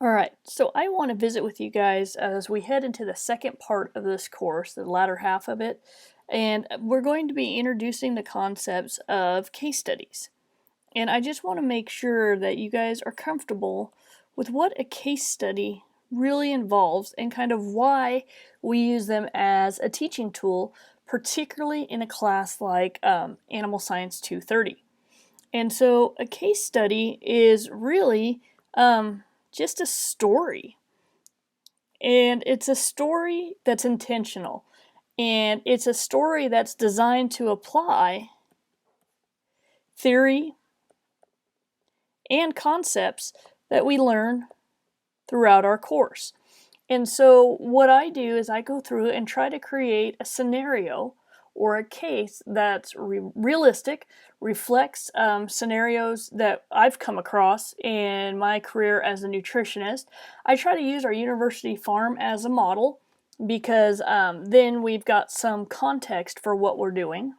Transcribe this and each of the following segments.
All right, so I want to visit with you guys as we head into the second part of this course, the latter half of it, and we're going to be introducing the concepts of case studies. And I just want to make sure that you guys are comfortable with what a case study really involves and kind of why we use them as a teaching tool, particularly in a class like Animal Science 230. And so a case study is really just a story. And it's a story that's intentional. And it's a story that's designed to apply theory and concepts that we learn throughout our course. And so what I do is I go through and try to create a scenario or a case that's realistic, reflects scenarios that I've come across in my career as a nutritionist. I try to use our university farm as a model because then we've got some context for what we're doing.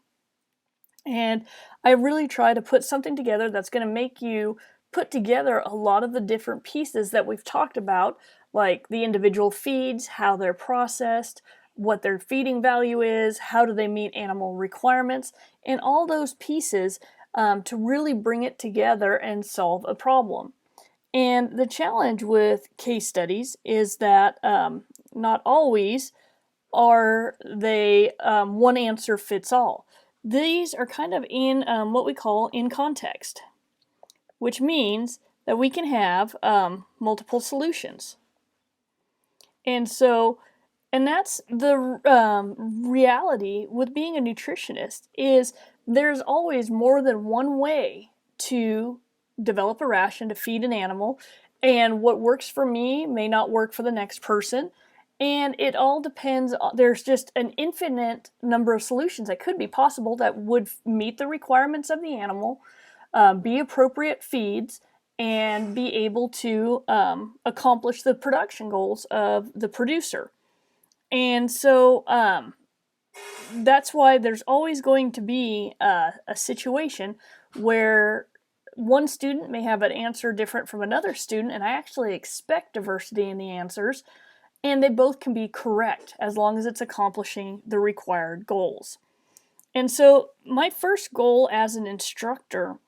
And I really try to put something together that's going to make you put together a lot of the different pieces that we've talked about, like the individual feeds, how they're processed, what their feeding value is, how do they meet animal requirements, and all those pieces to really bring it together and solve a problem. And the challenge with case studies is that not always are they one answer fits all. These are kind of in what we call in context, which means that we can have multiple solutions. And that's the reality with being a nutritionist is there's always more than one way to develop a ration to feed an animal, and what works for me may not work for the next person. And it all depends, there's just an infinite number of solutions that could be possible that would meet the requirements of the animal, be appropriate feeds, and be able to accomplish the production goals of the producer. And so that's why there's always going to be a situation where one student may have an answer different from another student, and I actually expect diversity in the answers, and they both can be correct as long as it's accomplishing the required goals. And so my first goal as an instructor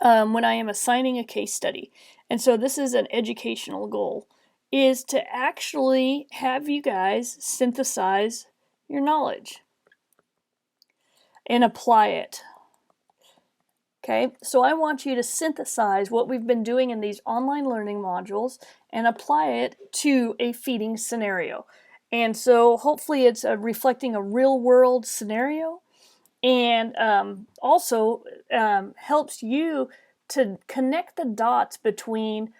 when I am assigning a case study, and so this is an educational goal, is to actually have you guys synthesize your knowledge and apply it. Okay, so I want you to synthesize what we've been doing in these online learning modules and apply it to a feeding scenario. And so hopefully it's reflecting a real world scenario, and also helps you to connect the dots between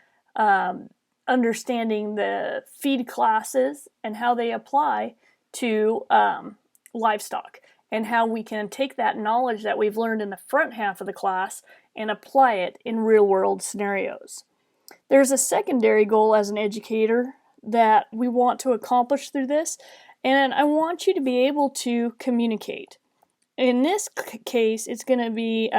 understanding the feed classes and how they apply to livestock, and how we can take that knowledge that we've learned in the front half of the class and apply it in real world scenarios. There's a secondary goal as an educator that we want to accomplish through this, and I want you to be able to communicate. In this case, it's going to be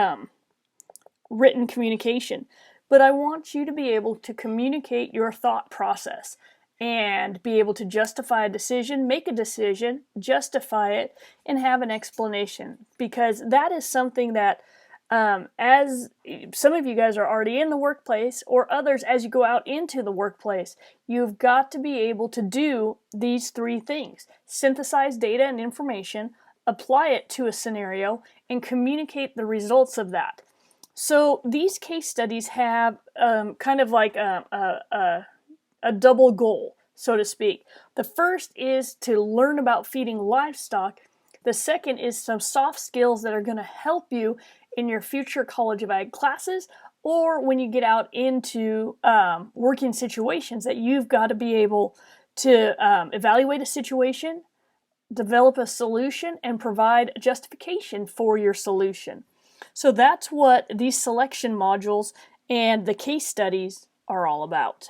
written communication, but I want you to be able to communicate your thought process and be able to justify a decision, make a decision, justify it, and have an explanation, because that is something that as some of you guys are already in the workplace, or others as you go out into the workplace, you've got to be able to do these three things: synthesize data and information, apply it to a scenario, and communicate the results of that. So these case studies have kind of like a double goal, so to speak. The first is to learn about feeding livestock. The second is some soft skills that are going to help you in your future College of Ag classes, or when you get out into working situations, that you've got to be able to evaluate a situation, develop a solution, and provide justification for your solution. So that's what these selection modules and the case studies are all about.